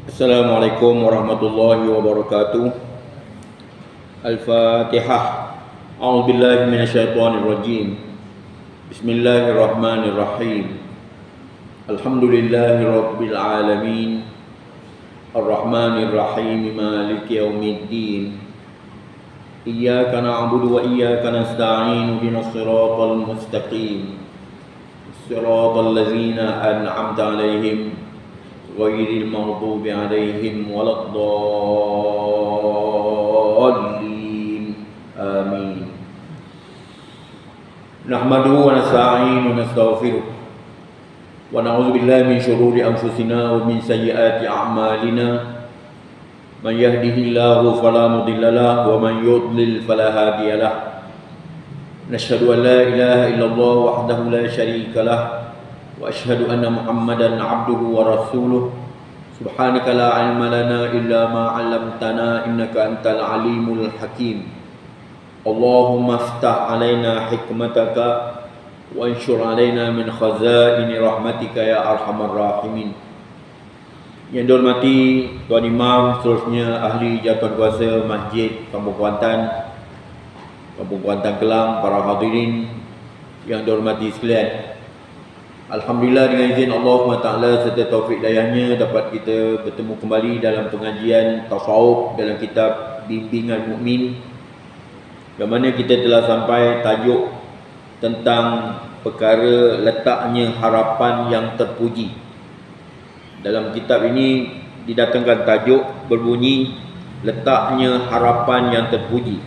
Assalamualaikum warahmatullahi wabarakatuh. Al-Fatihah. A'udzubillahi minasyaitonir rajim. Bismillahirrahmanirrahim. Alhamdulillahi rabbil alamin. Ar-Rahmanir Rahim, Maliki yaumiddin. Iyyaka na'budu wa iyyaka nasta'in. Ihdinas siratal mustaqim. Siratal ladzina an'amta 'alaihim ghairil maghdubi 'alaihim waladdallin. Amin. Nahmaduhu wa nasta'inuhu wa nastaghfiruh wa na'udzu billahi min shururi anfusina wa min sayyiati a'malina. Man yahdihillahu fala mudilla lahu wa man yudlil fala hadiya lahu. Nashhadu an la ilaha illallah wahdahu la syarika lahu wa ashhadu anna Muhammadan 'abduhu wa rasuluh. Subhanaka la 'ilma lana illa ma 'allamtana innaka antal alimul hakim. Allahumma iftah 'alaina hikmataka wa anshur 'alaina min khazaini rahmatika ya arhamar rahimin. Yang dihormati Tuan Imam, seterusnya ahli jawatankuasa Masjid Kampung Kuantan Kelang, para hadirin yang dihormati sekalian. Alhamdulillah, dengan izin Allah SWT serta taufik dayahnya dapat kita bertemu kembali dalam pengajian tasawuf dalam kitab Bimbingan Mukmin, yang mana kita telah sampai tajuk tentang perkara letaknya harapan yang terpuji. Dalam kitab ini didatangkan tajuk berbunyi letaknya harapan yang terpuji.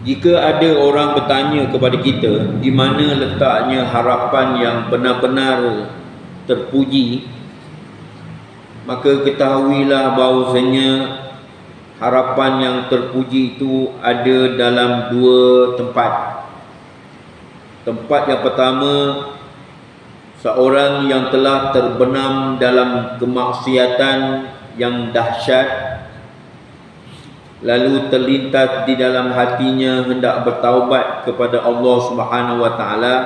Jika ada orang bertanya kepada kita di mana letaknya harapan yang benar-benar terpuji, maka ketahuilah bahawasanya harapan yang terpuji itu ada dalam dua tempat. Tempat yang pertama, seorang yang telah terbenam dalam kemaksiatan yang dahsyat, lalu terlintas di dalam hatinya hendak bertaubat kepada Allah Subhanahu wa taala,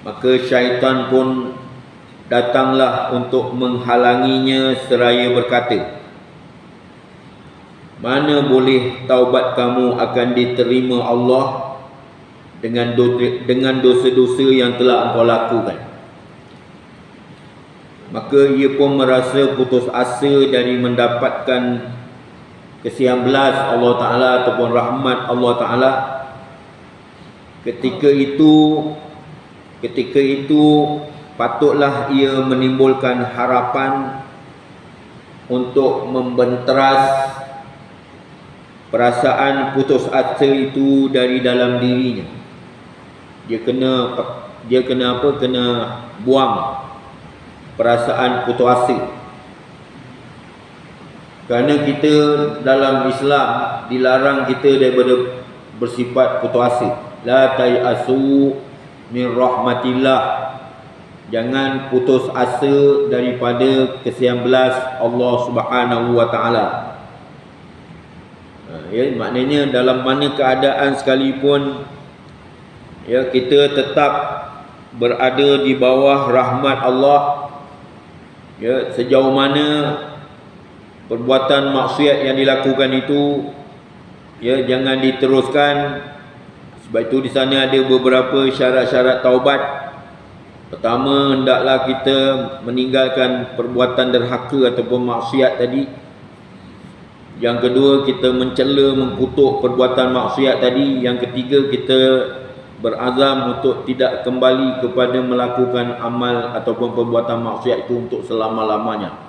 maka syaitan pun datanglah untuk menghalanginya seraya berkata, mana boleh taubat kamu akan diterima Allah dengan dosa-dosa yang telah engkau lakukan. Maka ia pun merasa putus asa dari mendapatkan kesian belas Allah Ta'ala ataupun rahmat Allah Ta'ala. Ketika itu patutlah ia menimbulkan harapan untuk membenteras perasaan putus asa itu dari dalam dirinya. Dia kena buang perasaan putus asa. Kerana kita dalam Islam dilarang kita daripada bersifat putus asa. La tayasu min rahmatillah. Jangan putus asa daripada kesian belas Allah Subhanahu wa taala. Ya, maknanya dalam mana keadaan sekalipun, ya, kita tetap berada di bawah rahmat Allah. Ya, sejauh mana perbuatan maksiat yang dilakukan itu, ya, jangan diteruskan. Sebab itu di sana ada beberapa syarat-syarat taubat. Pertama, hendaklah kita meninggalkan perbuatan derhaka ataupun maksiat tadi. Yang kedua, kita mencela, mengkutuk perbuatan maksiat tadi. Yang ketiga, kita berazam untuk tidak kembali kepada melakukan amal ataupun perbuatan maksiat itu untuk selama-lamanya.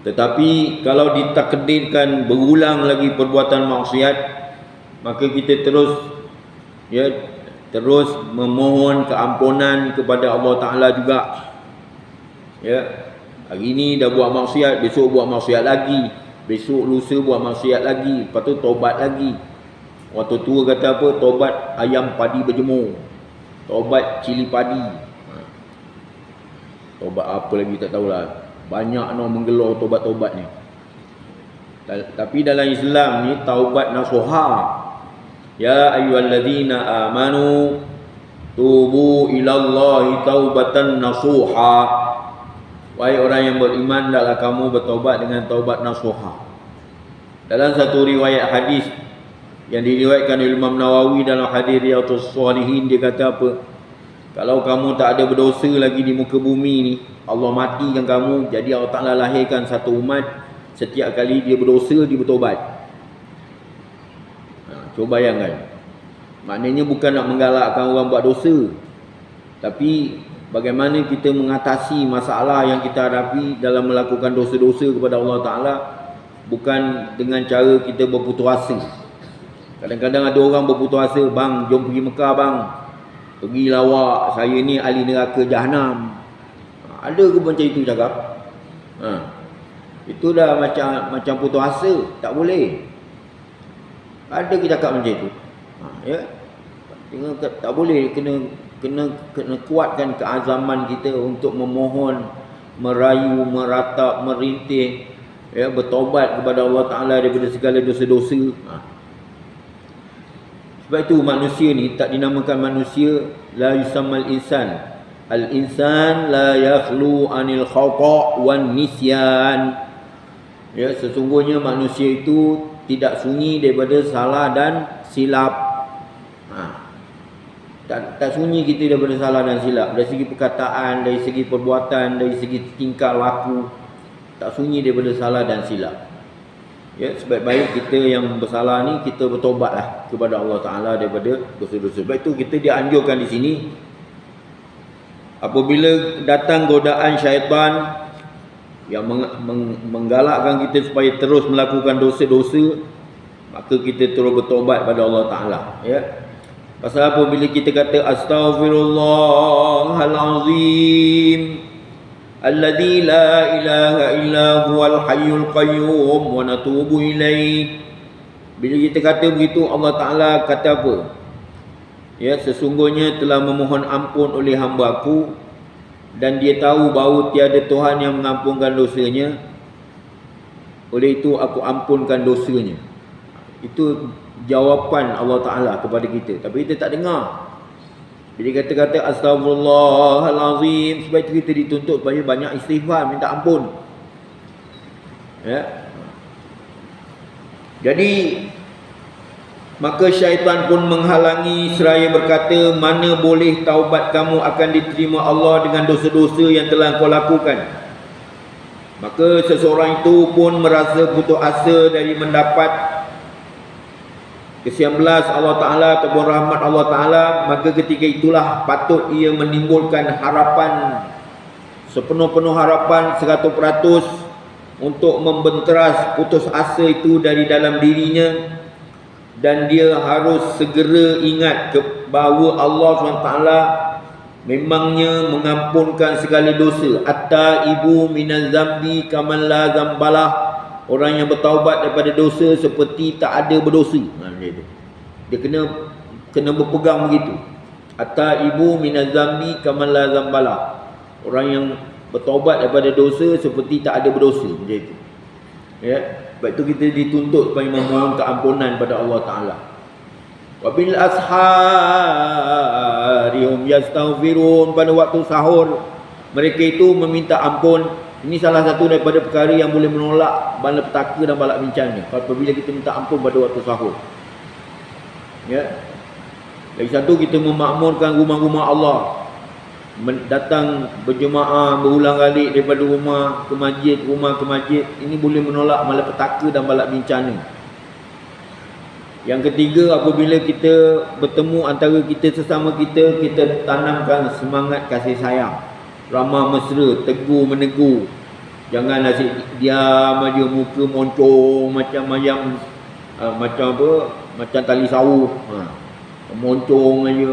Tetapi kalau ditakdirkan berulang lagi perbuatan maksiat, maka kita terus memohon keampunan kepada Allah Ta'ala juga. Ya, hari ini dah buat maksiat, besok buat maksiat lagi, besok lusa buat maksiat lagi, lepas tu taubat lagi. Waktu tua kata apa? Taubat ayam padi berjemur, taubat cili padi, taubat apa lagi tak tahulah. Banyak nak menggelar taubat-taubat ni. Tapi dalam Islam ni taubat nasuha. Ya ayyuhallazina amanu Tubu ilallahi taubatan nasuha. Wahai orang yang beriman, hendaklah kamu bertaubat dengan taubat nasuha. Dalam satu riwayat hadis yang diriwayatkan oleh Imam Nawawi dalam hadis Riyadhus Shalihin, dia kata apa? Kalau kamu tak ada berdosa lagi di muka bumi ni, Allah matikan kamu, jadi Allah Ta'ala lahirkan satu umat, setiap kali dia berdosa, dia bertobat. Cuba bayangkan. Maknanya bukan nak menggalakkan orang buat dosa, tapi bagaimana kita mengatasi masalah yang kita hadapi dalam melakukan dosa-dosa kepada Allah Ta'ala, bukan dengan cara kita berputus asa. Kadang-kadang ada orang berputus asa, bang, jom pergi Mekah bang, pergi lawak, saya ni ahli neraka Jahannam. Ada ke macam itu cakap? Itu dah macam putus asa, tak boleh. Ada ke cakap macam itu? Ya, tak boleh. Kena kuatkan keazaman kita untuk memohon, merayu, meratap, merintih, ya, bertaubat kepada Allah Ta'ala daripada segala dosa-dosa. Sebab itu manusia ni tak dinamakan manusia, la yusammal insan. Al-insan la yakhlu anil khata' wan nisyan. Ya, sesungguhnya manusia itu tidak sunyi daripada salah dan silap. Tak sunyi kita daripada salah dan silap. Dari segi perkataan, dari segi perbuatan, dari segi tingkah laku, tak sunyi daripada salah dan silap. Ya, sebaik-baik kita yang bersalah ni, kita bertobatlah kepada Allah Ta'ala daripada dosa-dosa. Sebab itu kita dianjurkan di sini, apabila datang godaan syaitan yang menggalakkan kita supaya terus melakukan dosa-dosa, maka kita terus bertobat pada Allah Ta'ala. Ya. Pasal apa bila kita kata astaghfirullahalazim alladzi la ilaha illa huwal hayyul qayyum wa natubu ilaih. Bila kita kata begitu, Allah Ta'ala kata apa? Ya, sesungguhnya telah memohon ampun oleh hamba-Ku, dan dia tahu bahawa tiada Tuhan yang mengampunkan dosanya, oleh itu aku ampunkan dosanya. Itu jawapan Allah Ta'ala kepada kita, tapi kita tak dengar. Bila kata-kata astaghfirullahalazim, sebab itu kita dituntut supaya banyak istighfar, minta ampun. Ya. Jadi maka syaitan pun menghalangi seraya berkata, mana boleh taubat kamu akan diterima Allah dengan dosa-dosa yang telah kau lakukan. Maka seseorang itu pun merasa putus asa dari mendapat ke-19 Allah Ta'ala ataupun rahmat Allah Ta'ala. Maka ketika itulah patut ia menimbulkan harapan, sepenuh-penuh harapan 100% untuk membenteras putus asa itu dari dalam dirinya. Dan dia harus segera ingat bahawa Allah SWT memangnya mengampunkan segala dosa. At-taibu minaz zambi kaman la zambalah. Orang yang bertaubat daripada dosa seperti tak ada berdosa. Dia kena berpegang begitu. At-taibu minaz zambi kaman la zambalah. Orang yang bertaubat daripada dosa seperti tak ada berdosa. Macam itu. Ya. Sebab itu kita dituntut supaya memohon keampunan pada Allah Ta'ala. Wabil asharihum yastaghfirun. Pada waktu sahur mereka itu meminta ampun. Ini salah satu daripada perkara yang boleh menolak malapetaka dan balak bincangnya, apabila kita minta ampun pada waktu sahur. Ya. Lagi satu, kita memakmurkan rumah-rumah Allah, datang berjemaah berulang kali daripada rumah ke masjid, rumah ke masjid. Ini boleh menolak malapetaka dan balak bencana. Yang ketiga, apabila kita bertemu antara kita sesama kita, kita tanamkan semangat kasih sayang, ramah mesra, tegur menegur. Jangan asyik diam aja, muka moncong macam ayam, macam apa, macam tali sawu, moncong aja.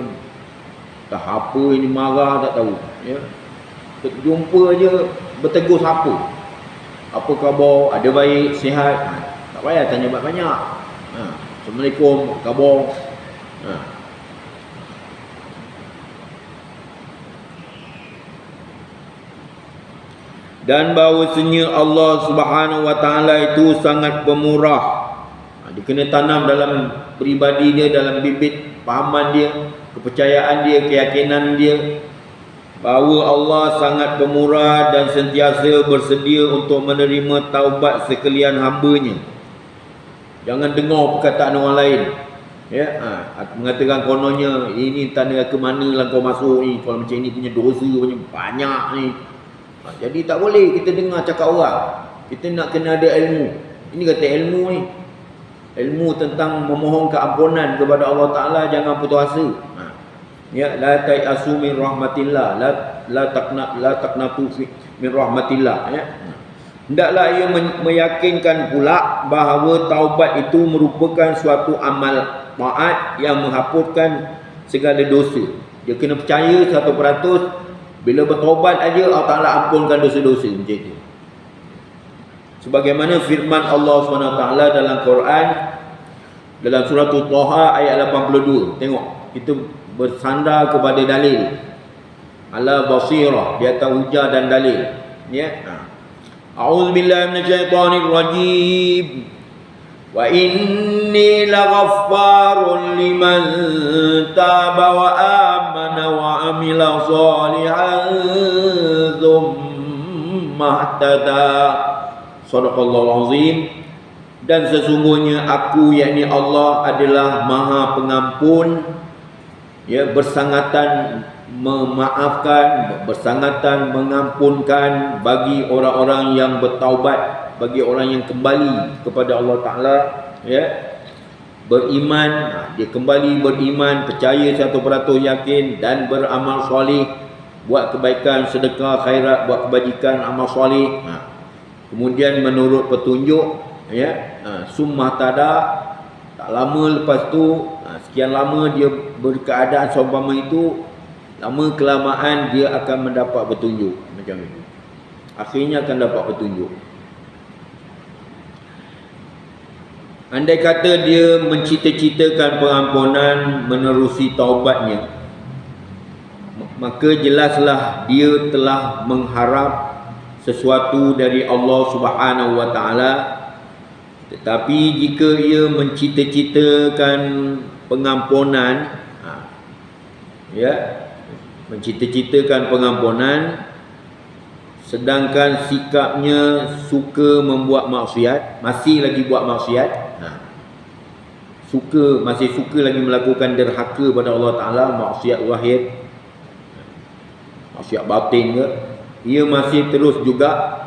Tak apa ini marah tak tahu, ya. Jumpa aja bertegur siapa. Apa khabar? Ada baik, sihat? Tak payah tanya banyak-banyak. Assalamualaikum, khabar? Dan bahawasanya Allah Subhanahu Wa Taala itu sangat pemurah. Dia kena tanam dalam peribadi dia, dalam bibit pahaman dia, kepercayaan dia, keyakinan dia bahawa Allah sangat pemurah dan sentiasa bersedia untuk menerima taubat sekalian hamba-Nya. Jangan dengar perkataan orang lain, ya, mengatakan kononnya ini tanda ke mana lah kau masuk ni, kalau macam ni punya dosa punya banyak ni. Jadi tak boleh kita dengar cakap orang. Kita nak kena ada ilmu. Ini kata ilmu ni, ilmu tentang memohon keampunan kepada Allah Ta'ala, jangan putus asa. Ya, la ta'asu min rahmatillah, la taqnatu min rahmatillah, ya. Hendaklah ia meyakinkan pula bahawa taubat itu merupakan suatu amal taat yang menghapuskan segala dosa. Dia kena percaya 100%, bila bertaubat aja Allah Ta'ala ampunkan dosa-dosa macam itu. Sebagaimana firman Allah SWT dalam Quran, dalam surah Taha ayat 82. Tengok, kita bersandar kepada dalil, ala basirah, di atas hujah dan dalil, ya. A'udzubillahi minasyaitonir rajim. Wa inni laghaffarun liman taba wa amana wa amila salihan tsumma ihtada. Shadaqallahul azim. Dan sesungguhnya aku, yakni Allah, adalah Maha Pengampun, ya, bersangatan memaafkan, bersangatan mengampunkan bagi orang-orang yang bertaubat, bagi orang yang kembali kepada Allah Ta'ala, ya, beriman. Dia kembali beriman, percaya 100% yakin dan beramal soleh, buat kebaikan, sedekah, khairat, buat kebajikan, amal soleh. Kemudian menurut petunjuk, ya, summah tada, tak lama lepas tu, sekian lama dia berkeadaan seumpama itu, lama kelamaan dia akan mendapat petunjuk macam itu. Akhirnya akan dapat petunjuk. Andai kata dia mencita-citakan pengampunan menerusi taubatnya, maka jelaslah dia telah mengharap sesuatu dari Allah Subhanahu wa Ta'ala. Tetapi jika ia mencita-citakan pengampunan, ya, mencita-citakan pengampunan sedangkan sikapnya suka membuat maksiat, masih lagi buat maksiat, masih suka lagi melakukan derhaka pada Allah Ta'ala, maksiat zahir, maksiat batin ke, ia masih terus juga,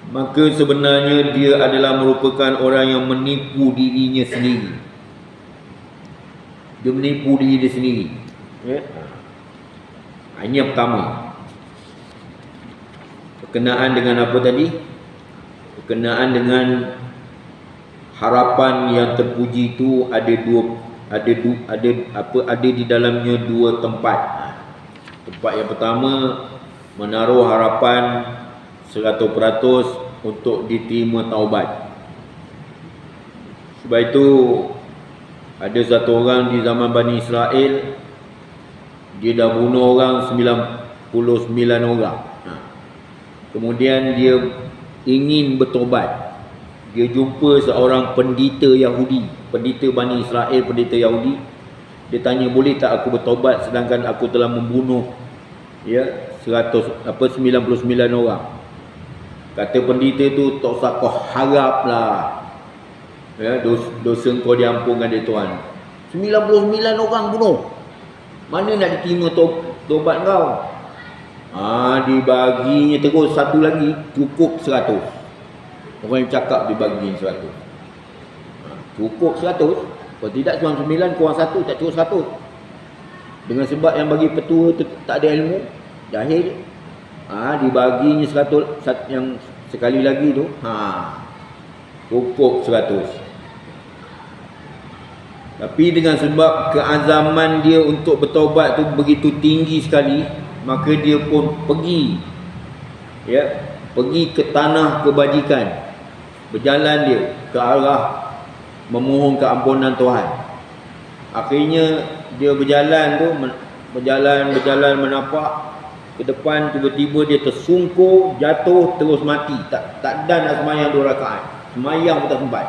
maka sebenarnya dia adalah merupakan orang yang menipu dirinya sendiri. Dia menipu diri dia sendiri, ya. Ini yang pertama. Berkenaan dengan apa tadi? Berkenaan dengan harapan yang terpuji itu ada di dalamnya dua tempat. Tempat yang pertama, menaruh harapan 100% untuk diterima taubat. Sebab itu ada satu orang di zaman Bani Israel, dia dah bunuh orang 99 orang. Kemudian dia ingin bertobat. Dia jumpa seorang pendeta Yahudi, pendeta Bani Israel, pendeta Yahudi. Dia tanya, boleh tak aku bertobat sedangkan aku telah membunuh, ya, 99 orang. Kata pendeta tu, tak usah kau haraplah, ya, dosa kau diampunkan dari Tuhan. 99 orang bunuh, mana nak diterima tobat kau? Dibaginya terus satu lagi, cukup 100. Orang yang cakap dibagiin 100. Cukup 100. Kalau tidak 99 kurang 1, tak cukup 100. Dengan sebab yang bagi petua tu tak ada ilmu, jahil. Dibaginya 100 yang sekali lagi tu, cukup 100. Tapi dengan sebab keazaman dia untuk bertaubat tu begitu tinggi sekali, maka dia pun pergi, ya, pergi ke tanah kebajikan, berjalan dia ke arah memohon keampunan Tuhan. Akhirnya dia berjalan tu, berjalan menapak ke depan, tiba-tiba dia tersungkur, jatuh, terus mati. Tak dan nak sembahyang 2 rakaat, sembahyang pun tak sempat.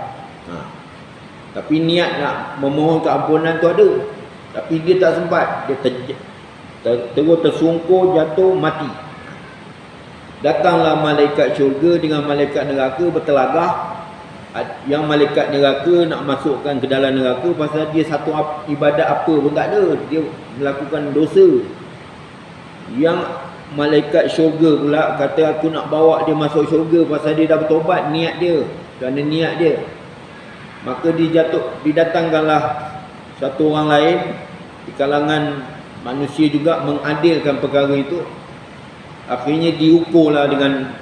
Tapi niat nak memohon keampunan tu ada. Tapi dia tak sempat, dia terus tersungkur, jatuh, mati. Datanglah malaikat syurga dengan malaikat neraka bertelagah. Yang malaikat neraka nak masukkan ke dalam neraka pasal dia satu ibadat apa pun tak ada, dia melakukan dosa. Yang malaikat syurga pula kata aku nak bawa dia masuk syurga pasal dia dah bertobat, niat dia, kerana niat dia. Maka didatangkanlah satu orang lain di kalangan manusia juga mengadilkan perkara itu. Akhirnya diukurlah dengan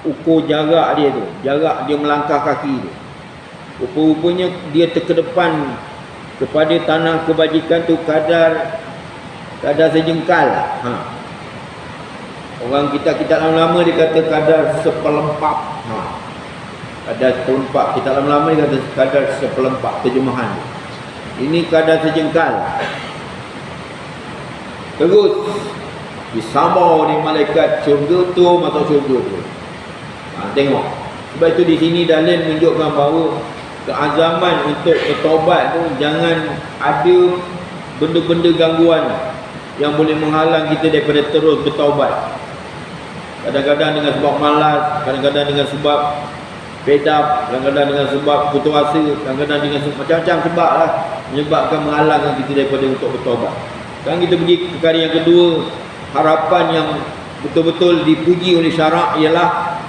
ukur jarak dia tu, jarak dia melangkah kaki tu. Rupa-rupanya dia terkedepan kepada tanah kebajikan tu kadar sejengkal. Orang kita lama-lama dia kata kadar seperempat. Kadar seperempat. Kita lama-lama dia kata kadar seperempat terjemahan. Ini kadar sejengkal. Terus disambau oleh malaikat syurga tu masuk syurga tu. Tengok. Sebab itu di sini dalil menunjukkan bahawa keazaman untuk bertaubat tu jangan ada benda-benda gangguan yang boleh menghalang kita daripada terus bertaubat. Kadang-kadang dengan sebab malas, kadang-kadang dengan sebab fed up, kadang-kadang dengan sebab putus asa, kadang-kadang dengan macam-macam sebab lah menyebabkan menghalangkan kita daripada untuk bertaubat. Sekarang kita pergi ke perkara yang kedua. Harapan yang betul-betul dipuji oleh syarak ialah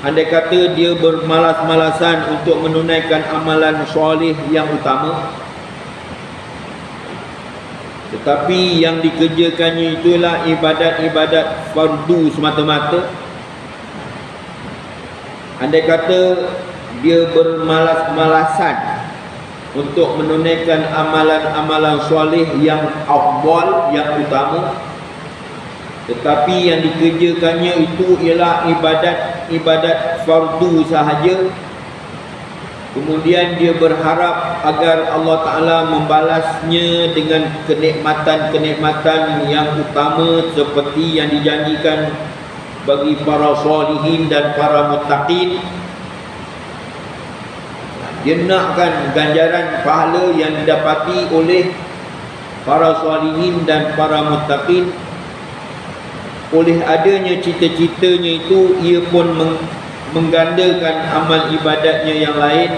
andai kata dia bermalas-malasan untuk menunaikan amalan soleh yang utama, tetapi yang dikerjakannya itulah ibadat-ibadat fardu semata-mata. Andai kata dia bermalas-malasan untuk menunaikan amalan-amalan soleh yang afdal, yang utama, tetapi yang dikerjakannya itu ialah ibadat fardu sahaja, kemudian dia berharap agar Allah Ta'ala membalasnya dengan kenikmatan-kenikmatan yang utama seperti yang dijanjikan bagi para solihin dan para muttaqin. Dia nakkan ganjaran pahala yang didapati oleh para solihin dan para muttaqin. Oleh adanya cita-citanya itu, ia pun menggandakan amal ibadatnya yang lain,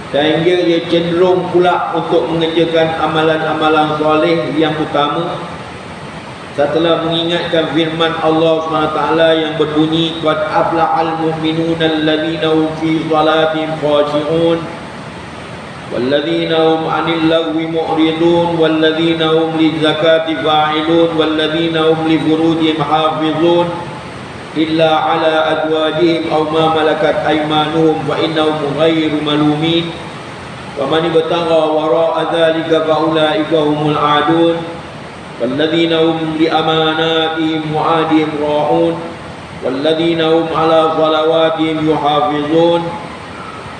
sehingga ia cenderung pula untuk mengerjakan amalan-amalan soleh yang utama setelah mengingatkan firman Allah SWT yang berbunyi qad aflahal mu'minuna allazina hum fi salatihim khashi'un wallazina hum 'anil lagwi mu'ridun wallazina hum lizakati fa'ilun wallazina hum li furujihim hafizun illa 'ala azwajihim aw ma malakat aymanuhum fa innahum ghairu malumin wa man ibtagha wara'a dhalika fa ulaika humul 'adun wallazina hum li amanatihim wa 'adihim ra'un wallazina hum 'ala salawatihim yuhafizun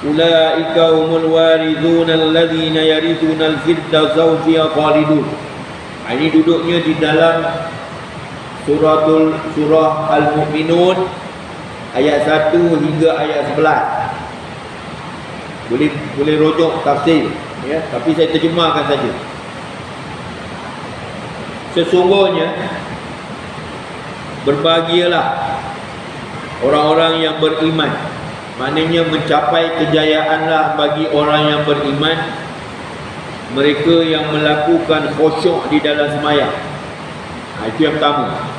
ulaika humul warithuna allazina yarithuna al-firdausa fiha khalidun. Ini duduknya di dalam surah Al-Mu'minun ayat 1 hingga ayat 11. Boleh rujuk tafsir ya, tapi saya terjemahkan saja. Sesungguhnya berbahagialah orang-orang yang beriman. Maknanya mencapai kejayaanlah bagi orang yang beriman, mereka yang melakukan khusyuk di dalam sembahyang. Itu yang pertama.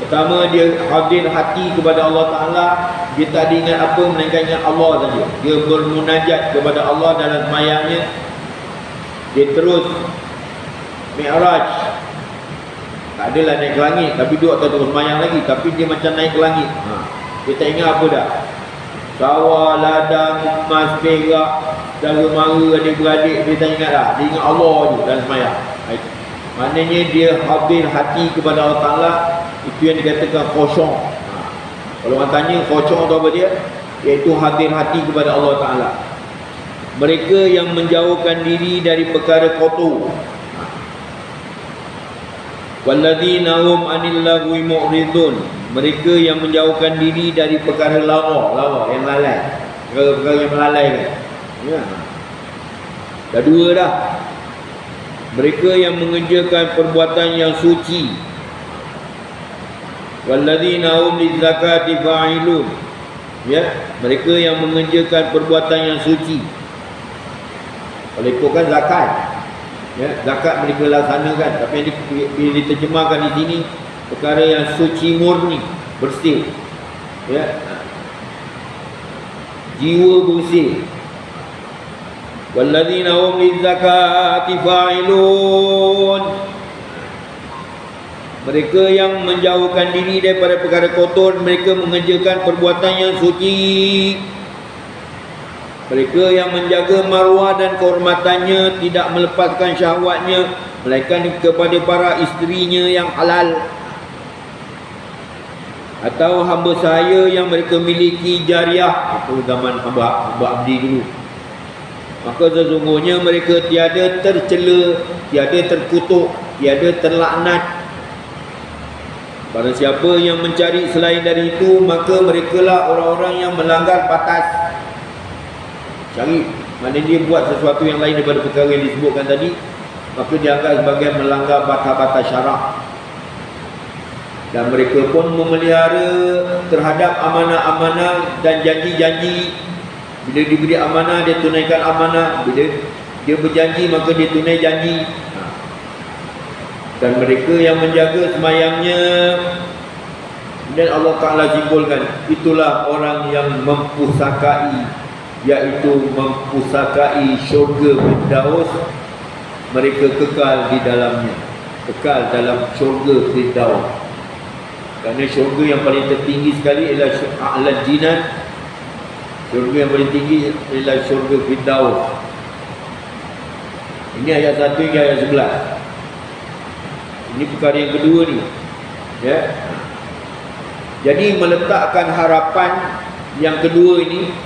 Pertama, dia hadir hati kepada Allah Ta'ala. Dia tak ingat apa melainkan ingat Allah saja. Dia bermunajat kepada Allah dalam sembahyangnya. Dia terus Mi'raj. Tak adalah naik ke langit, tapi duduk atau terus sembahyang lagi, tapi dia macam naik ke langit. Dia tak ingat apa dah. Sawah, ladang, emas, perak, saudara mara, adik-beradik, dia tak ingat dah. Dia ingat Allah je dalam sembahyang. Maknanya dia hadir hati kepada Allah Ta'ala. Itu yang dikatakan khusyuk. Kalau orang tanya khusyuk tu apa dia, iaitu hadir hati kepada Allah Ta'ala. Mereka yang menjauhkan diri dari perkara kotor. Walladzina hum 'anil lagwi mu'ridun. Mereka yang menjauhkan diri dari perkara lawa yang lalai. Perkara-perkara yang melalaikan. Ya. Dah dua dah. Mereka yang mengerjakan perbuatan yang suci. Walladzina hum lizakati fa'ilun. Ya, mereka yang mengerjakan perbuatan yang suci. Kalau ikutkan zakat, ya, zakat mereka laksanakan. Tapi yang diterjemahkan di sini perkara yang suci murni, bersih. Ya, jiwa bersih. Walladzina hum lizakati fa'ilun. Mereka yang menjauhkan diri daripada perkara kotor, mereka mengerjakan perbuatan yang suci. Mereka yang menjaga maruah dan kehormatannya, tidak melepaskan syahwatnya melainkan kepada para isterinya yang halal atau hamba sahaya yang mereka miliki jariah. Itu zaman hamba abdi dulu. Maka sesungguhnya mereka tiada tercela, tiada terkutuk, tiada terlaknat. Barang siapa yang mencari selain dari itu, maka merekalah orang-orang yang melanggar batas. Cari, mana dia buat sesuatu yang lain daripada perkara yang disebutkan tadi, maka dianggap sebagai melanggar batas-batas syarak. Dan mereka pun memelihara terhadap amanah-amanah dan janji-janji. Bila diberi amanah, dia tunaikan amanah. Bila dia berjanji, maka dia tunai janji. Dan mereka yang menjaga semayangnya, dan Allah Ta'ala simpulkan, itulah orang yang mempusakai, iaitu mempusakai syurga Firdaus. Mereka kekal di dalamnya, kekal dalam syurga Firdaus. Kerana syurga yang paling tertinggi sekali ialah A'lal Jinan. Syurga yang paling tinggi ialah syurga Firdaus. Ini ayat 1 hingga ayat 11. Ini perkara yang kedua ni, ya. Jadi meletakkan harapan yang kedua ini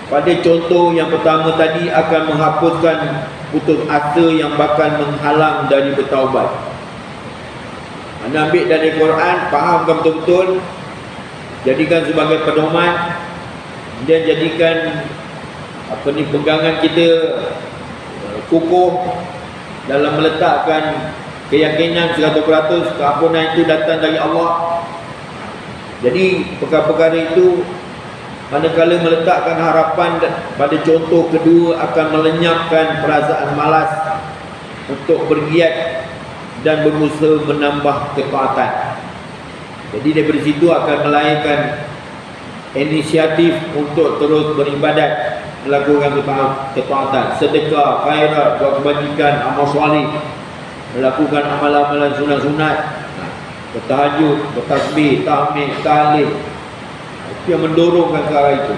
pada contoh yang pertama tadi akan menghapuskan putus asa yang bakal menghalang dari bertaubat. Anda ambil dari Quran, fahamkan betul-betul, jadikan sebagai pedoman, dan jadikan pegangan kita kukuh dalam meletakkan keyakinan 100% keampunan itu datang dari Allah. Jadi perkara-perkara itu, manakala meletakkan harapan pada contoh kedua, akan melenyapkan perasaan malas untuk bergiat dan berusaha menambah ketaatan. Jadi daripada situ akan melahirkan inisiatif untuk terus beribadat, melakukan ketaatan, sedekah, khairat, buat kebajikan, amal soleh, melakukan amalan-amalan sunat-sunat, bertahajud, bertasbih, tahmid, tahlil. Itu yang mendorongkan ke arah itu.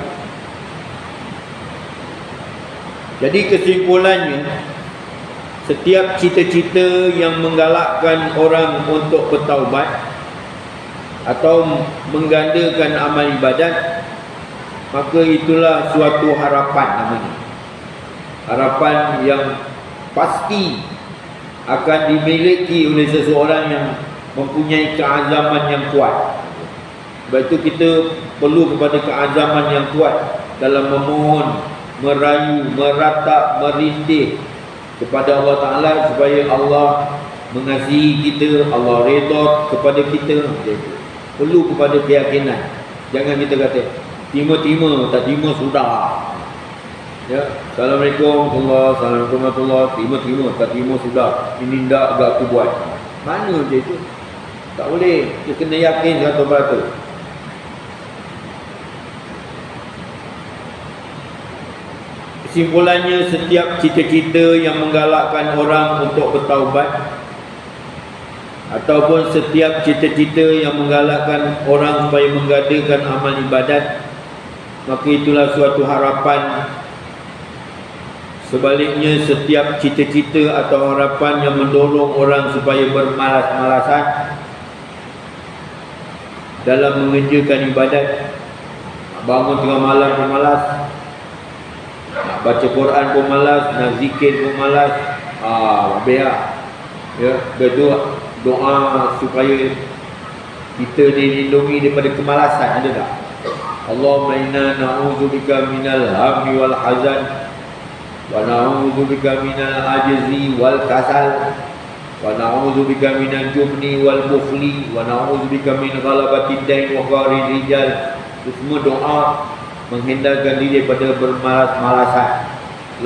Jadi kesimpulannya, setiap cita-cita yang menggalakkan orang untuk bertaubat atau menggandakan amal ibadat, maka itulah suatu harapan namanya. Harapan yang pasti akan dimiliki oleh seseorang yang mempunyai keazaman yang kuat. Sebab itu kita perlu kepada keazaman yang kuat dalam memohon, merayu, meratap, merintih kepada Allah Ta'ala supaya Allah mengasihi kita, Allah redha kepada kita. Perlu kepada keyakinan. Jangan kita kata terima-terima, tak terima sudah. Ya, Assalamualaikum warahmatullahi, terima-terima, tak terima sudah. Ini tak agak aku buat. Mana je itu? Tak boleh. Kita kena yakin 100%. Kesimpulannya, setiap cita-cita yang menggalakkan orang untuk bertaubat, ataupun setiap cita-cita yang menggalakkan orang supaya mengadakan amal ibadat, maka itulah suatu harapan. Sebaliknya, setiap cita-cita atau harapan yang mendorong orang supaya bermalas-malasan dalam mengerjakan ibadat, bangun tengah malam pun malas, nak baca Quran pun malas, nak zikir pun malas, ya, berdoa supaya kita dilindungi daripada kemalasan. Ada tak? Allahumma inna na'udzubika minal hammi wal hazan wa na'udzubika minal ajzi wal kasal, wa na'udzubika minal jubni wal bukhli, wa na'udzubika min ghalabatid dain wa qahrir rijal. Itu semua doa menghindarkan diri daripada bermalas-malasan,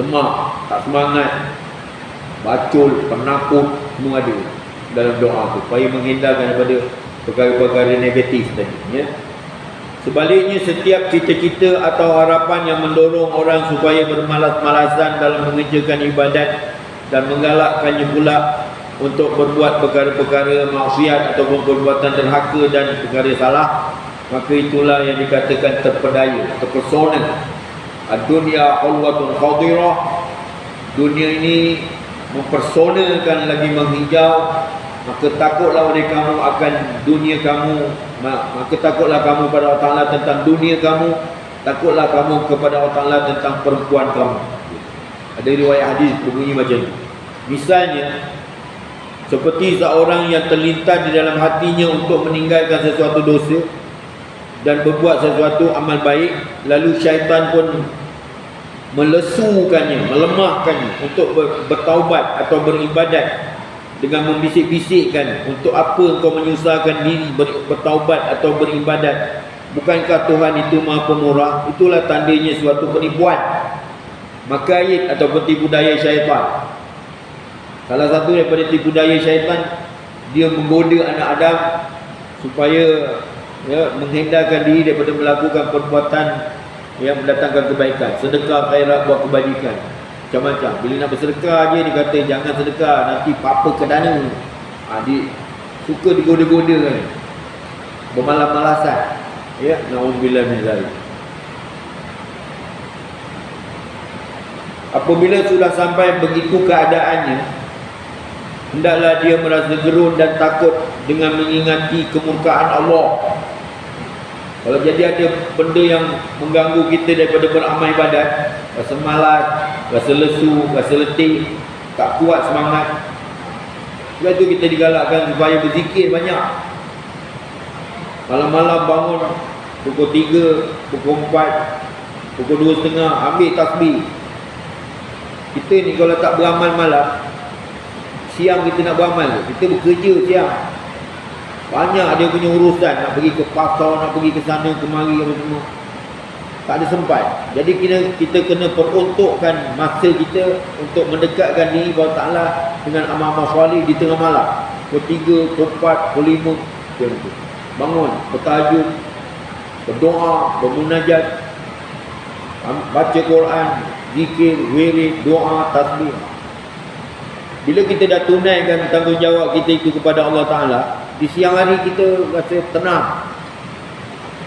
lemah, tak semangat, bacul, penakut, semua ada dalam doa tu, supaya menghindarkan daripada perkara-perkara negatif tadi, ya. Sebaliknya, setiap cita-cita atau harapan yang mendorong orang supaya bermalas-malasan dalam mengerjakan ibadat dan menggalakkannya pula untuk berbuat perkara-perkara maksiat ataupun perbuatan derhaka dan perkara salah, maka itulah yang dikatakan terpedaya, terpesona. Ad-dunya hulwatun khadirah. Dunia ini mempersonakan lagi menghijau. Maka takutlah oleh kamu akan dunia kamu, maka takutlah kamu pada Allah Ta'ala tentang dunia kamu, takutlah kamu kepada Allah Ta'ala tentang perempuan kamu. Ada riwayat hadis berbunyi macam ini. Misalnya, seperti seorang yang terlintas di dalam hatinya untuk meninggalkan sesuatu dosa dan berbuat sesuatu amal baik, lalu syaitan pun melesukannya, melemahkannya untuk bertaubat atau beribadat dengan membisik-bisikkan, untuk apa engkau menyusahkan diri bertaubat atau beribadat? Bukankah Tuhan itu Maha Pemurah? Itulah tandanya suatu penipuan, makayid ataupun tipu daya syaitan. Salah satu daripada tipu daya syaitan, dia menggoda anak Adam supaya menghindarkan diri daripada melakukan perbuatan yang mendatangkan kebaikan, sedekah, khairat, buat kebajikan, macam-macam. Bila nak bersedekah je, dia kata jangan sedekah, nanti apa ke dana. Dia suka digoda-goda kan, bermalas-malasan, ya. Na'udzubillah min zalik. Apabila sudah sampai begitu keadaannya, hendaklah dia merasa gerun dan takut dengan mengingati kemurkaan Allah. Kalau jadi ada benda yang mengganggu kita daripada beramal ibadat, rasa malas, rasa lesu, rasa letih, tak kuat semangat, sebab itu kita digalakkan supaya berzikir banyak. Malam-malam bangun pukul 3, pukul 4, pukul 2.30, ambil tasbih. Kita ni kalau tak beramal malam, siang kita nak beramal, kita bekerja siang. Banyak dia punya urusan, nak pergi ke pasar, nak pergi ke sana kemari apa semua, tak ada sempat. Jadi kita kena peruntukkan masa kita untuk mendekatkan diri kepada Ta'ala dengan amal-amal soleh di tengah malam. Pukul 3, pukul 4, pukul 5, macam tu. Bangun, bertahajud, berdoa, bermunajat, baca Quran, zikir, wirid, doa, tasbih. Bila kita dah tunaikan tanggungjawab kita itu kepada Allah Ta'ala, di siang hari kita rasa tenang,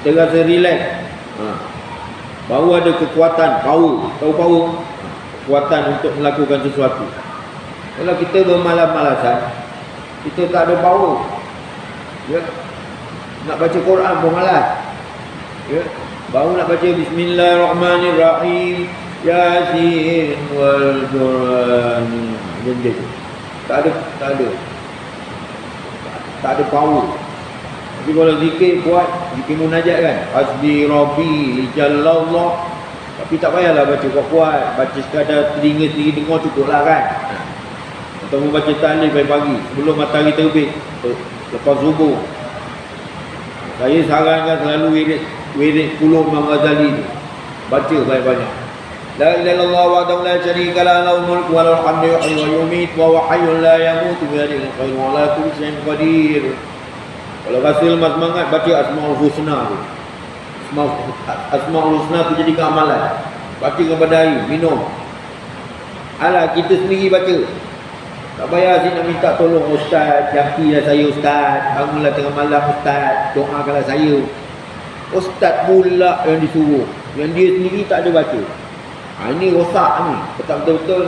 kita rasa relax, baru ada kekuatan, power. Tahu power? Kekuatan untuk melakukan sesuatu. Kalau kita bermalas-malasan, kita tak ada power, ya. Nak baca Quran pun malas, ya. Baru nak baca Bismillahirrahmanirrahim, Yasin wal Quran, tak ada power. Tapi kalau zikir buat, zikir munajat kan, hasbi rabbi jallallah, tapi tak payahlah baca kuat-kuat, baca sekadar telinga sendiri dengar cukup lah kan. Atau membaca tahlil pagi-pagi sebelum matahari terbit, lepas subuh. Saya sarankan selalu wirid 10 Imam Ghazali, baca banyak-banyak. La ilaha illallah wahdahu la syarika lahu, lahul mulku wa lahul hamdu, yuhyi wa yumiit wa huwa hayyun la yamutu, bi yadihi al-khairu wa ala kulli syai'in qadir. Kalau rasa lemah semangat, baca Asmaul Husna tu. Asmaul Husna tu jadi amalan. Baca kepada air, minum. Alah, kita sendiri baca. Tak payah saya nak minta tolong ustaz, jampilah saya ustaz, bangunlah tengah malam ustaz, doakanlah saya. Ustaz pula yang disuruh, yang dia sendiri tak ada baca. Ini rosak ni, betul-betul.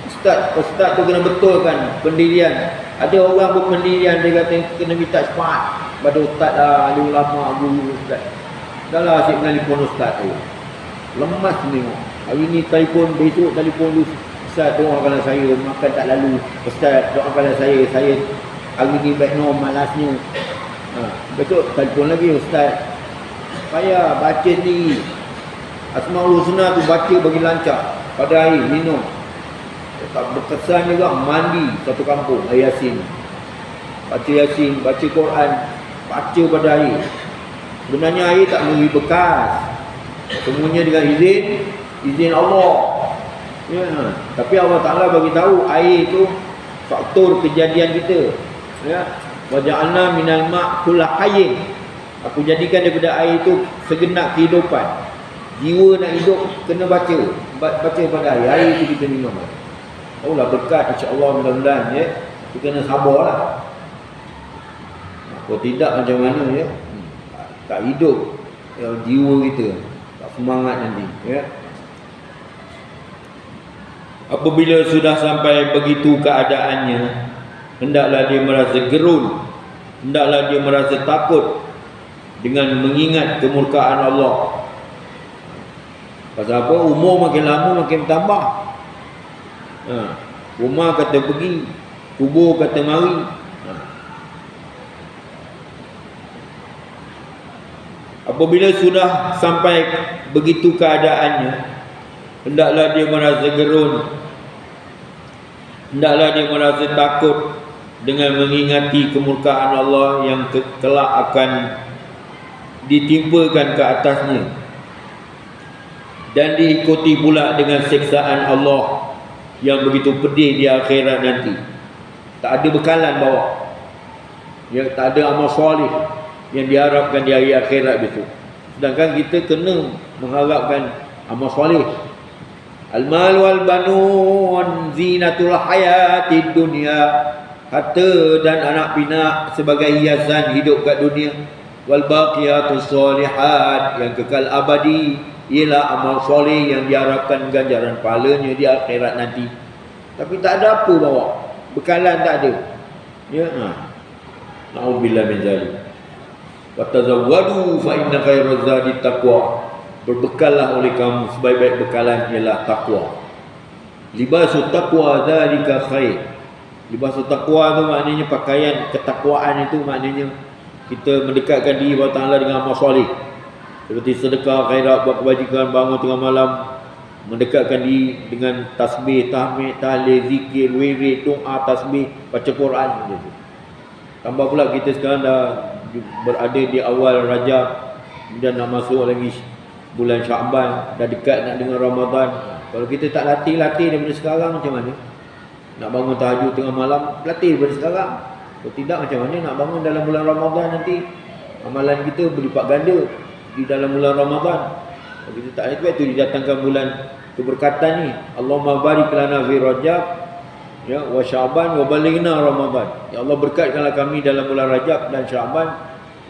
Ustaz tu kena betulkan pendirian. Ada orang berpendirian, dia kata kena minta syafaat pada ustaz lah, ada ulama, guru ustaz. Dah lah asyik menelpon ustaz tu, lemas ni. Hari ni telefon, besok telefon dulu, ustaz doakanlah saya, makan tak lalu, ustaz doakanlah saya hari ni baik malasnya. Besok telefon lagi, ustaz payah baca ni Asmaul Husna tu, baca bagi lancar. pada air, minum. Tak berkesan juga mandi satu kampung, air Yasin. Baca Yasin, baca Quran, baca pada air. Sebenarnya air tak memberi bekas. Semuanya dengan izin Allah. Ya, tapi Allah Taala bagi tahu air itu faktor kejadian kita. Ya, wa ja'alna minal ma' kullu hayyin. Aku jadikan daripada air itu segenap kehidupan. Jiwa nak hidup kena baca pada air. Air itu kita minum. Tahulah berkat insya-Allah, mudah-mudahan ya. Kita kena sabarlah. Kalau tidak macam mana ya? Tak hidup ya, jiwa kita. Tak semangat nanti ya. Apabila sudah sampai begitu keadaannya, hendaklah dia merasa gerun, hendaklah dia merasa takut dengan mengingat kemurkaan Allah. Pasal apa? Umur makin lama makin bertambah. Rumah kata pergi, kubur kata mari. Apabila sudah sampai begitu keadaannya, hendaklah dia merasa gerun, hendaklah dia merasa takut dengan mengingati kemurkaan Allah yang kelak akan ditimpakan ke atasnya, dan diikuti pula dengan siksaan Allah yang begitu pedih di akhirat nanti. Tak ada bekalan bawa, ya, tak ada amal soleh yang diharapkan di hari akhirat besok. Sedangkan kita kena mengharapkan amal soleh. Al-mal wal banun zinatul hayatid dunya. Harta dan anak pinak sebagai hiasan hidup kat dunia. Wal baqiyatus solihat, yang kekal abadi ialah amal soleh yang diharapkan ganjaran pahalanya di akhirat nanti. Tapi tak ada apa bawa, bekalan tak ada. Ya, na'udzubillah min zalik. Wa tazawwadu fa inna khairaz zadi taqwa. Berbekallah oleh kamu, sebaik-baik bekalan ialah takwa. Libasut taqwa dzalika khair. Libasut taqwa tu maknanya pakaian ketakwaan, itu maknanya kita mendekatkan diri kepada Allah dengan amal soleh. Seperti sedekah, khairat, buat kebajikan, bangun tengah malam, mendekatkan diri dengan tasbih, tahmid, tahlil, zikir, wirid, doa, tasbih, baca Quran gitu. Tambah pula kita sekarang dah berada di awal Rajab, kemudian nak masuk lagi bulan Sya'ban, dah dekat nak dengan Ramadan. Kalau kita tak latih daripada sekarang, macam mana? Nak bangun tahajud tengah malam, latih daripada sekarang. Kalau tidak, macam mana nak bangun dalam bulan Ramadan nanti? Amalan kita berlipat ganda di dalam bulan Ramadan. Kalau kita tak latih, itu didatangkan bulan keberkatan ni. Allahumma barik lana fi Rajab, ya, wa Sya'ban wa balighna Ramadan. Ya Allah, berkatkanlah kami dalam bulan Rajab dan Sya'ban,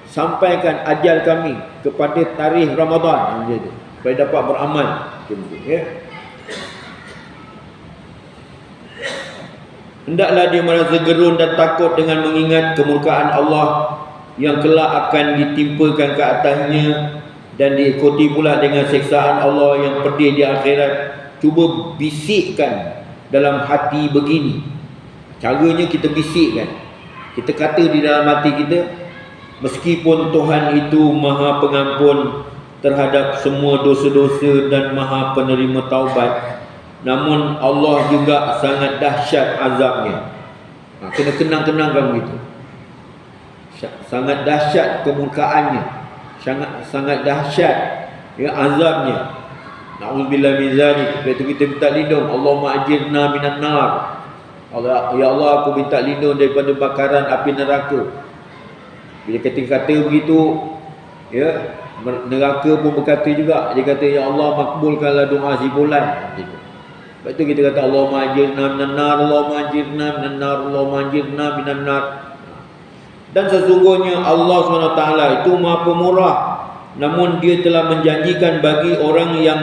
sampaikan ajal kami kepada tarikh Ramadan, gitu, supaya dapat beramal. Ya. Hendaklah dia merasa gerun dan takut dengan mengingat kemurkaan Allah yang kelak akan ditimpakan ke atasnya, dan diikuti pula dengan siksaan Allah yang pedih di akhirat. Cuba bisikkan dalam hati begini. Caranya kita bisikkan. Kita kata di dalam hati kita, meskipun Tuhan itu Maha Pengampun terhadap semua dosa-dosa dan Maha Penerima taubat, namun Allah juga sangat dahsyat azabnya. Kena kenang-kenangkan begitu. Sangat dahsyat kemurkaannya, sangat dahsyat ya azabnya. Na'udzubillah min zalik. Lepas itu kita minta lindung, Allahumma ajirna minan nar. Allah, ya Allah, aku minta lindung daripada bakaran api neraka. Bila kita kata begitu, ya, neraka pun berkata juga. Dia kata, ya Allah, makbulkanlah doa si fulan. Lepas itu kita kata, Allahumma ajirna minan nar, Allahumma ajirna minan nar, Allahumma ajirna minan nar. Dan sesungguhnya Allah SWT itu Maha Pemurah, namun dia telah menjanjikan bagi orang yang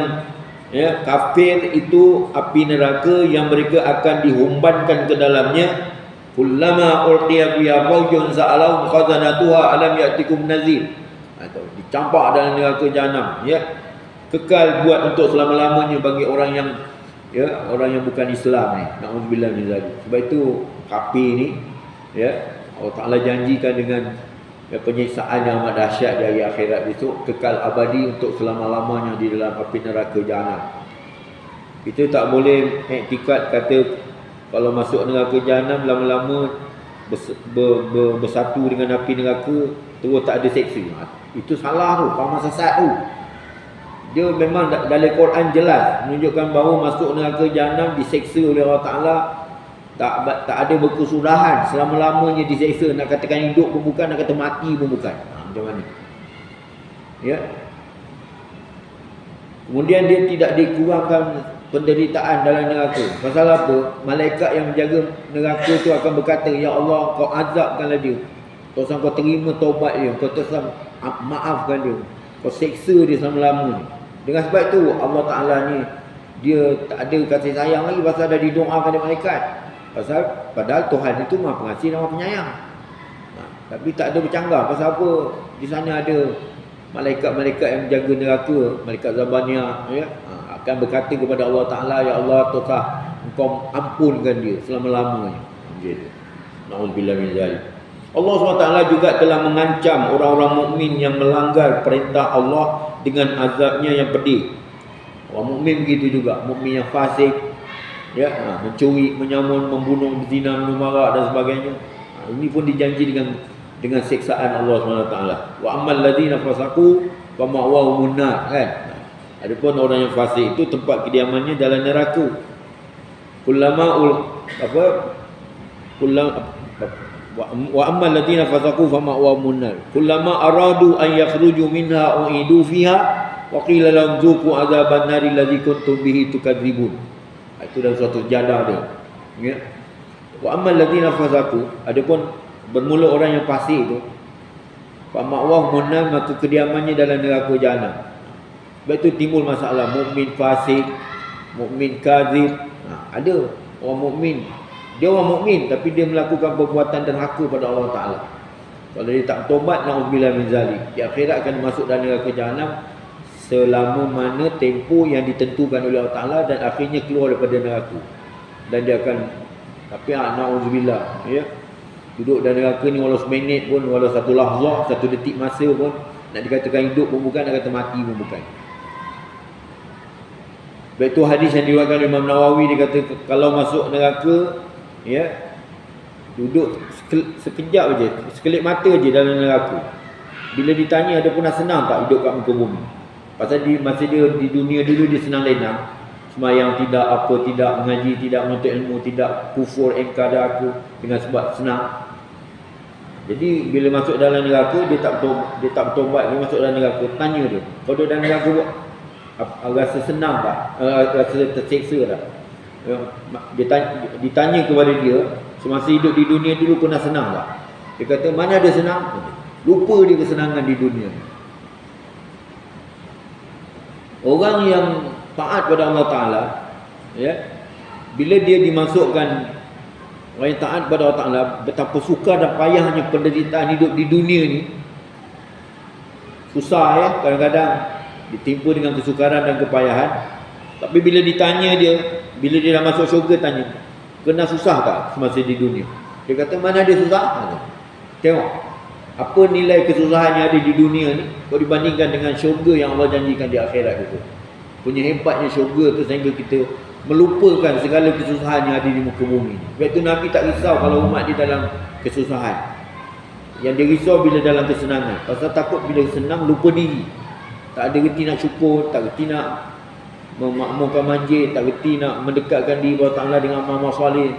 ya, kafir itu api neraka yang mereka akan dihumbankan ke dalamnya. Kullama ulqiya fiha fawjun sa'alahum khazanatuha alam ya'tikum nazir. Atau dicampak dalam neraka jahanam, ya. Kekal buat untuk selama-lamanya bagi orang yang, ya, orang yang bukan Islam ni. Na'udzubillah min zalik. Sebab itu kafir ni, ya, Allah Ta'ala janjikan dengan ya, penyiksaan yang amat dahsyat dari akhirat besok, kekal abadi untuk selama-lamanya di dalam api neraka jahanam. Kita tak boleh iktikad kata kalau masuk neraka jahanam lama-lama bersatu dengan api neraka terus tak ada seksa. Itu salah tu, faham sesat tu. Dia memang dalam Quran jelas menunjukkan bahawa masuk neraka jahanam diseksa oleh Allah Ta'ala. Tak ada berkesudahan selama-lamanya diseksa. Nak katakan hidup pun bukan, nak kata mati pun bukan. Macam mana? Ya. Kemudian dia tidak dikurangkan penderitaan dalam neraka. Pasal apa? Malaikat yang menjaga neraka tu akan berkata, ya Allah, kau azabkanlah dia. Kau terima taubat dia. Kau maafkan dia. Kau seksa dia selama-lamanya. Dengan sebab itu Allah Ta'ala ni dia tak ada kasih sayang lagi pasal dah didoakan oleh malaikat. Padahal Tuhan itu Maha Pengasih dan Maha Penyayang. Tapi tak ada bercanggah. Pasal apa? Di sana ada malaikat-malaikat yang menjaga neraka, malaikat Zabaniyah, ya, akan berkata kepada Allah Ta'ala, ya Allah, Tuhan, Engkau ampunkan dia selama-lamanya. Gitu. Na'udzubillah min zalik. Allah SWT juga telah mengancam orang-orang mukmin yang melanggar perintah Allah dengan azabnya yang pedih. Orang mukmin begitu juga, mukmin yang fasik, ya, mencuri, menyamun, membunuh, berzina, minum arak dan sebagainya. Ini pun dijanji dengan siksaan Allah SWT. Wa ammal ladina fasaqu fa ma'wahumun nar, kan? Adapun orang yang fasik itu tempat kediamannya dalam neraka. Wa ammal ladina fasaqu fa ma'wahumun nar. Kullama aradu an yakhruju minha u'idu fiha wa qila lahum dzuqu adzaban nari allazi kuntum bihi tukadzibun. Itu dalam suatu jadah dia. Ya. Wa ammal ladina fasaqu, adapun bermula orang yang fasik itu, fa ma'wahumun nar, maka kediamannya dalam neraka jahanam. Sebab itu timbul masalah mukmin fasik, mukmin kadzib. Ada orang mukmin, dia orang mukmin tapi dia melakukan perbuatan derhaka pada Allah Ta'ala. Kalau dia tak tobat, na'udzubillah min zalik, di akhirat akan masuk dalam neraka jahanam selama mana tempoh yang ditentukan oleh Allah Ta'ala, dan akhirnya keluar daripada neraka. Dan dia akan, tapi na'udzubillah, ya, duduk dalam neraka ni walau seminit pun, walau satu lahzah, satu detik masa pun, nak dikatakan hidup pun bukan, nak kata mati pun bukan. Sebab itu hadis yang diriwayatkan oleh Imam Nawawi, dia kata kalau masuk neraka, ya, duduk sekejap aja, sekelip mata aja dalam neraka. Bila ditanya ada pernah senang tak hidup kat muka bumi? Pasal masa dia di dunia dulu dia senang lenang, sembahyang tidak, apa tidak, mengaji tidak, menuntut ilmu tidak, kufur, engkar dan aku, dengan sebab senang. Jadi bila masuk dalam neraka dia tak bertobat, dia masuk dalam neraka, tanya dia, kau duduk dalam neraka rasa senang tak? Rasa terseksa tak? Ditanya kepada dia, semasa hidup di dunia dulu pernah senang tak? Dia kata, mana ada senang? Lupa dia kesenangan di dunia. Orang yang taat pada Allah Ta'ala, ya, bila dia dimasukkan, orang yang taat pada Allah Ta'ala, betapa sukar dan payahnya penderitaan hidup di dunia ni. Susah, ya, kadang-kadang ditimpa dengan kesukaran dan kepayahan. Tapi bila ditanya dia, bila dia dah masuk syurga, tanya, kena susah tak semasa di dunia? Dia kata, mana ada susah? Tengok apa nilai kesusahan yang ada di dunia ni kalau dibandingkan dengan syurga yang Allah janjikan di akhirat itu. Punya hebatnya syurga tu sehingga kita melupakan segala kesusahan yang ada di muka bumi. Sebab itu Nabi tak risau kalau umat dia dalam kesusahan. Yang dia risau bila dalam kesenangan. Pasal takut bila senang lupa diri. Tak ada reti nak syukur, tak reti nak memakmurkan masjid, tak reti nak mendekatkan diri kepada Allah dengan amal soleh,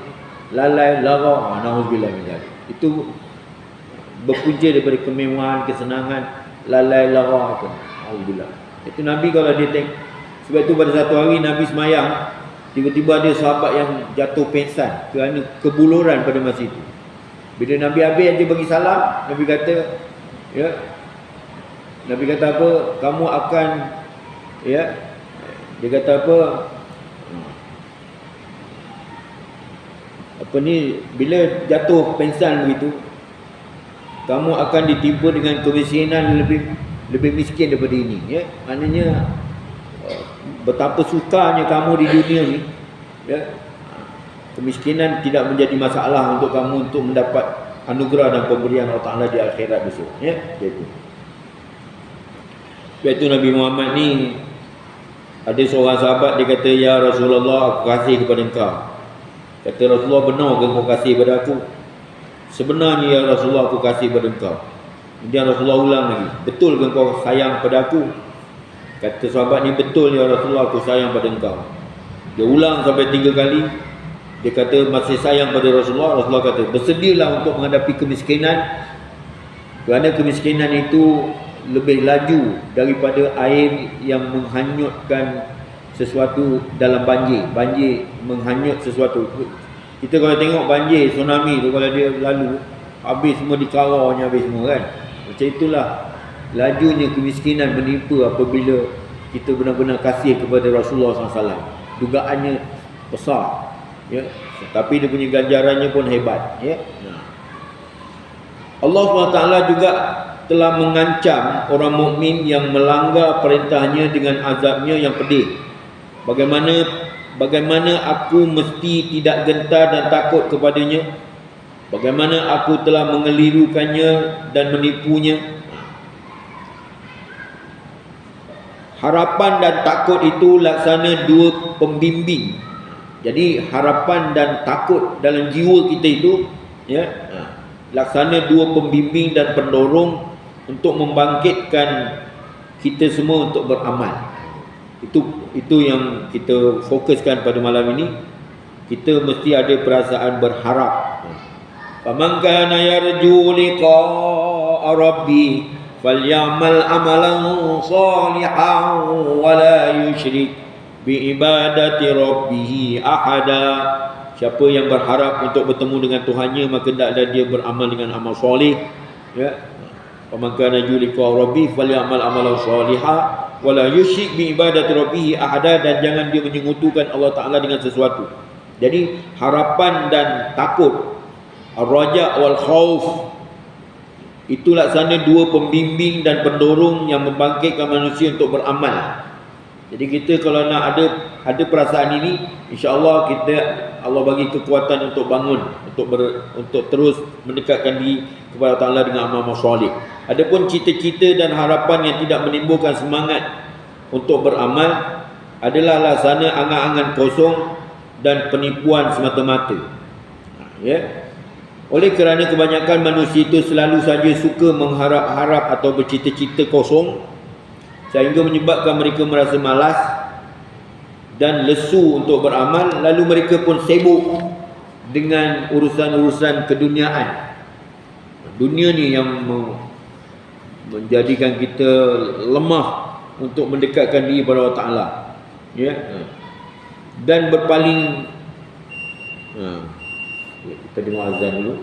lalai, lara, na'udzubillah min zalik. Itu berpunca daripada kemewahan, kesenangan, lalai, lara tu. Na'udzubillah. Itu Nabi kalau dia tengok. Sebab itu pada satu hari Nabi semayang, tiba-tiba ada sahabat yang jatuh pingsan kerana kebuluran pada masa itu. Bila Nabi habis aja bagi salam, Nabi kata, ya, Nabi kata apa? Kamu akan, ya, dia kata apa ni, bila jatuh pingsan begitu, kamu akan ditimpa dengan kemiskinan lebih miskin daripada ini, ya. Maknanya betapa sukanya kamu di dunia ni, ya. Kemiskinan tidak menjadi masalah untuk kamu untuk mendapat anugerah dan pemberian Allah Ta'ala di akhirat besok, ya. Jadi sebab itu Nabi Muhammad ni Ada seorang sahabat dia kata, "Ya Rasulullah, aku kasih kepada engkau." Kata Rasulullah, "Benar ke kau kasih kepada aku?" "Sebenarnya ya Rasulullah, aku kasih kepada engkau." Kemudian Rasulullah ulang lagi, "Betul ke kau sayang pada aku?" Kata sahabat ni, "Betul ya Rasulullah, aku sayang pada engkau." Dia ulang sampai 3 kali. Dia kata masih sayang pada Rasulullah. Rasulullah kata, "Bersedialah untuk menghadapi kemiskinan, kerana kemiskinan itu lebih laju daripada air yang menghanyutkan sesuatu dalam banjir. Banjir menghanyut sesuatu. Kita kalau tengok banjir, tsunami tu, kalau dia lalu, habis semua dikaraunya, habis semua kan. Macam itulah lajunya kemiskinan menimpa apabila kita benar-benar kasih kepada Rasulullah SAW. Dugaannya besar, ya, tapi dia punya ganjarannya pun hebat, ya. Allah SWT juga telah mengancam orang mukmin yang melanggar perintahnya dengan azabnya yang pedih. Bagaimana aku mesti tidak gentar dan takut kepadanya? Bagaimana aku telah mengelirukannya dan menipunya? Harapan dan takut itu laksana dua pembimbing. Jadi harapan dan takut dalam jiwa kita itu, ya, laksana dua pembimbing dan pendorong untuk membangkitkan kita semua untuk beramal. Itu yang kita fokuskan pada malam ini. Kita mesti ada perasaan berharap. Faman kana yarju liqa'a rabbi falyamal amalan salihan wa la yusyrik bi ibadati rabbih ahada. Siapa yang berharap untuk bertemu dengan Tuhannya, maka hendaklah dia beramal dengan amal soleh, ya. Faman kana yarju liqa'a rabbi falyamal amalan salihan wa la yusyrik bi ibadati rabbih ahada, dan jangan dia menyekutukan Allah Taala dengan sesuatu. Jadi harapan dan takut, ar-raja wal khauf, itu laksana dua pembimbing dan pendorong yang membangkitkan manusia untuk beramal. Jadi kita kalau nak ada perasaan ini, insya-Allah Allah bagi kekuatan untuk bangun, untuk terus mendekatkan diri kepada Allah dengan amal soleh. Adapun cita-cita dan harapan yang tidak menimbulkan semangat untuk beramal adalah laksana angan-angan kosong dan penipuan semata-mata. Ya. Oleh kerana kebanyakan manusia itu selalu saja suka mengharap-harap atau bercita-cita kosong, sehingga menyebabkan mereka merasa malas dan lesu untuk beramal, lalu mereka pun sibuk dengan urusan-urusan keduniaan. Dunia ni yang menjadikan kita lemah untuk mendekatkan diri kepada Allah Ta'ala, ya. Dan berpaling. Kita dengar azan dulu.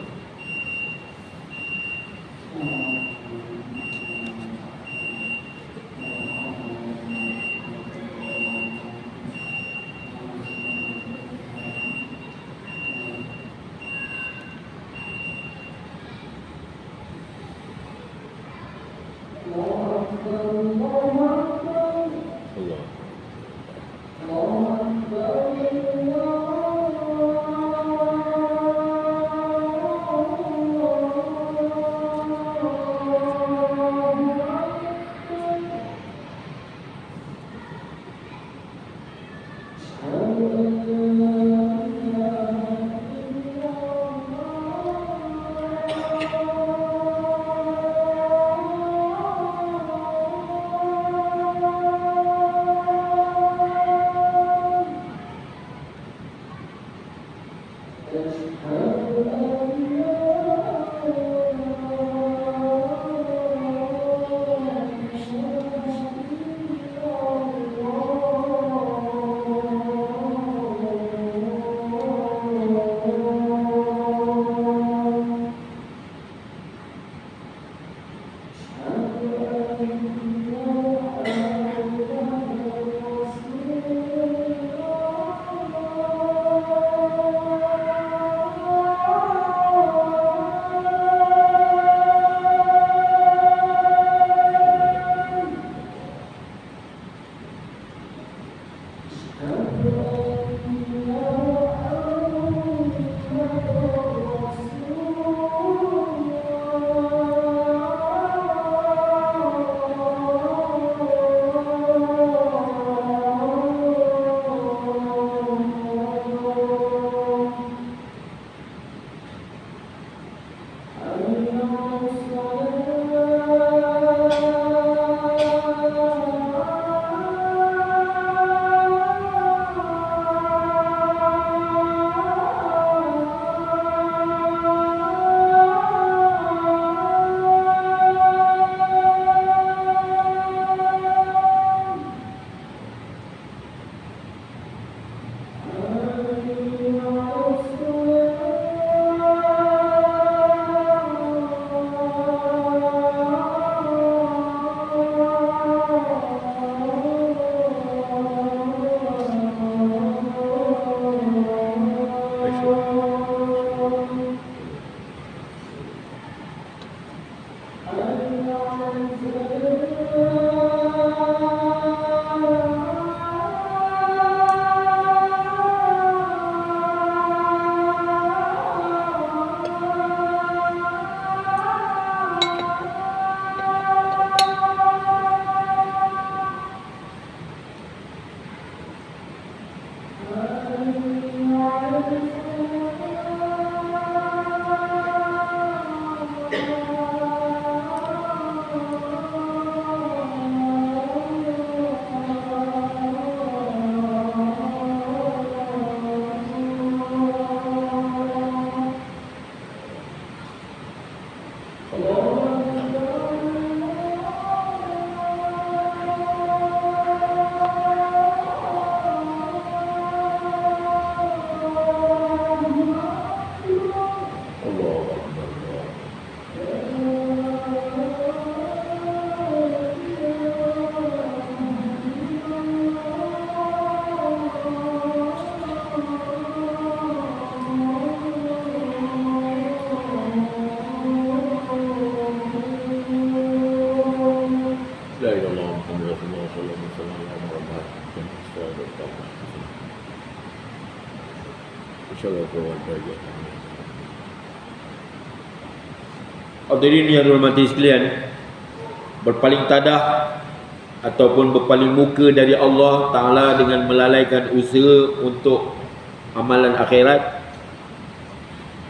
Hadirin yang dirahmati sekalian, berpaling tadah ataupun berpaling muka dari Allah Ta'ala dengan melalaikan usaha untuk amalan akhirat,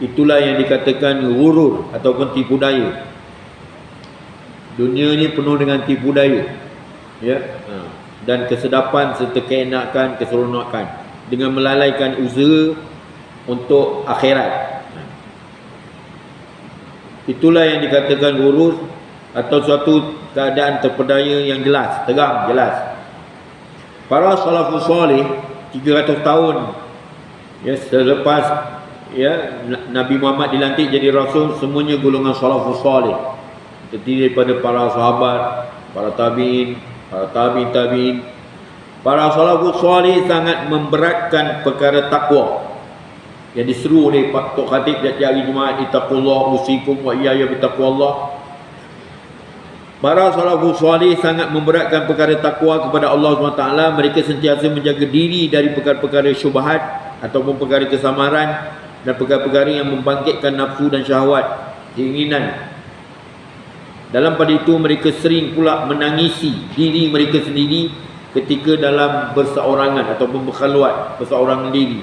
itulah yang dikatakan ghurur ataupun tipu daya. Dunia ni penuh dengan tipu daya, ya, dan kesedapan serta keenakan, keseronokan dengan melalaikan usaha untuk akhirat. Itulah yang dikatakan ghurur atau suatu keadaan terpedaya yang jelas, terang, jelas. Para salafus salih 300 tahun ya selepas ya Nabi Muhammad dilantik jadi rasul, semuanya golongan salafus salih, terdiri daripada para sahabat, para tabi'in, para tabi'in. Para salafus salih sangat memberatkan perkara takwa yang diseru oleh Pak Tok Khatib setiap hari Jumaat, ittaqullah usikum wa iyaya bittaqwallah. Para salafus salih sangat memberatkan perkara takwa kepada Allah SWT. Mereka sentiasa menjaga diri dari perkara-perkara syubhat ataupun perkara kesamaran dan perkara-perkara yang membangkitkan nafsu dan syahwat, keinginan. Dalam pada itu mereka sering pula menangisi diri mereka sendiri ketika dalam berseorangan ataupun berkhalwat, berseorang diri,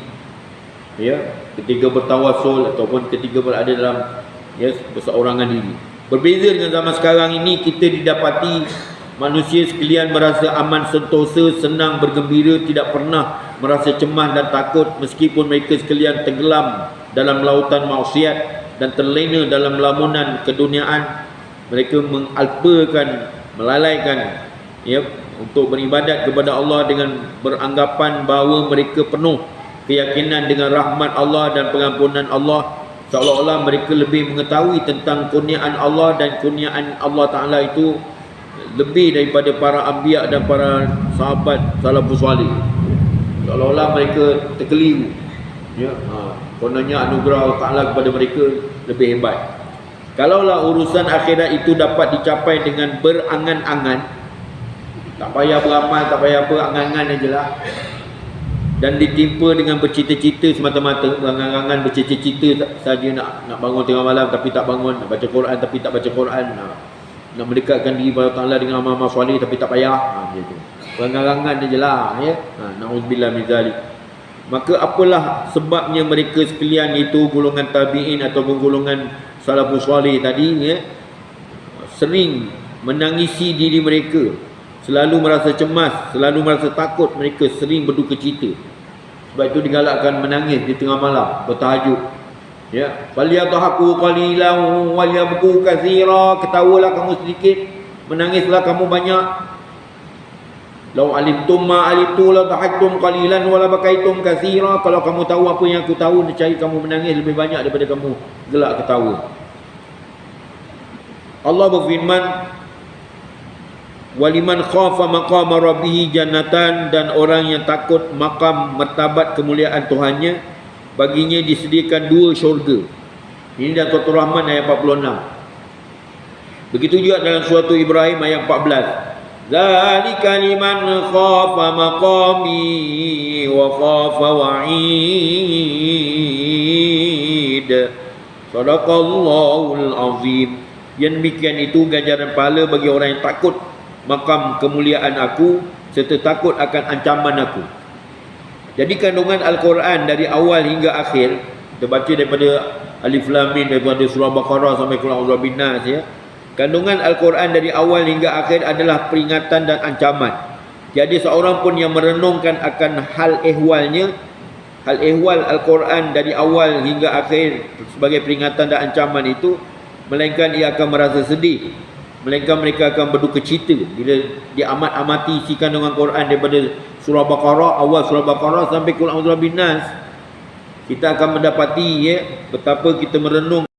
ya, ketika bertawasul ataupun ketika berada dalam berseorangan diri. Berbeza dengan zaman sekarang ini, kita didapati manusia sekalian merasa aman sentosa, senang, bergembira, tidak pernah merasa cemas dan takut meskipun mereka sekalian tenggelam dalam lautan maksiat dan terlena dalam lamunan keduniaan. Mereka mengalpakan, melalaikan untuk beribadat kepada Allah dengan beranggapan bahawa mereka penuh keyakinan dengan rahmat Allah dan pengampunan Allah, seolah-olah mereka lebih mengetahui tentang kurniaan Allah, dan kurniaan Allah Ta'ala itu lebih daripada para anbiya dan para sahabat salafus salih. Seolah-olah mereka terkeliru, kononnya anugerah Allah Ta'ala kepada mereka lebih hebat. Kalaulah urusan akhirat itu dapat dicapai dengan berangan-angan, tak payah beramal, tak payah apa, angan-angan ajalah, dan ditimpa dengan bercita-cita semata-mata, berangan-angan bercita-cita saja nak bangun tengah malam tapi tak bangun, nak baca Quran tapi tak baca Quran, nak mendekatkan diri kepada Allah Ta'ala dengan amal-amal soleh tapi tak payah, gitu. Berangan-angan ajalah, ya. Na'udzubillah min zalik. Maka apalah sebabnya mereka sekalian itu, golongan tabi'in ataupun golongan salafus salih tadi, ya, sering menangisi diri mereka, selalu merasa cemas, selalu merasa takut, mereka sering berduka cita. Sebab itu digalakkan menangis di tengah malam, bertahajud. Ya, falyadhaku qalilan walyabku katsira, ketawalah kamu sedikit, menangislah kamu banyak. Lau alimtum ma alimtu la dhahaktum qalilan wa la bakaitum katsira, kalau kamu tahu apa yang aku tahu, nescaya kamu menangis lebih banyak daripada kamu gelak ketawa. Allah berfirman, waliman khafa maqama rabbih jannatan, dan orang yang takut makam martabat kemuliaan Tuhannya, baginya disediakan 2 syurga. Ini dalam surah Rahman ayat 46. Begitu juga dalam surah Ibrahim ayat 14. Zalika liman khafa maqami wa khafa wa'id. Sadaqallahul azim. Yang demikian itu ganjaran pahala bagi orang yang takut makam kemuliaan aku serta takut akan ancaman aku. Jadi kandungan Al-Quran dari awal hingga akhir, kita baca daripada Alif Lam Mim, daripada surah Baqarah sampai Qul a'udzu birabbin nas, ya. Kandungan Al-Quran dari awal hingga akhir adalah peringatan dan ancaman. Jadi seorang pun yang merenungkan akan hal ehwalnya, hal ehwal Al-Quran dari awal hingga akhir sebagai peringatan dan ancaman itu, melainkan ia akan merasa sedih, melainkan mereka akan berduka cita bila dia amati isi kandungan Quran daripada surah Baqarah, awal surah Baqarah sampai Qul a'udzu birabbin nas. Kita akan mendapati, ya, betapa kita merenung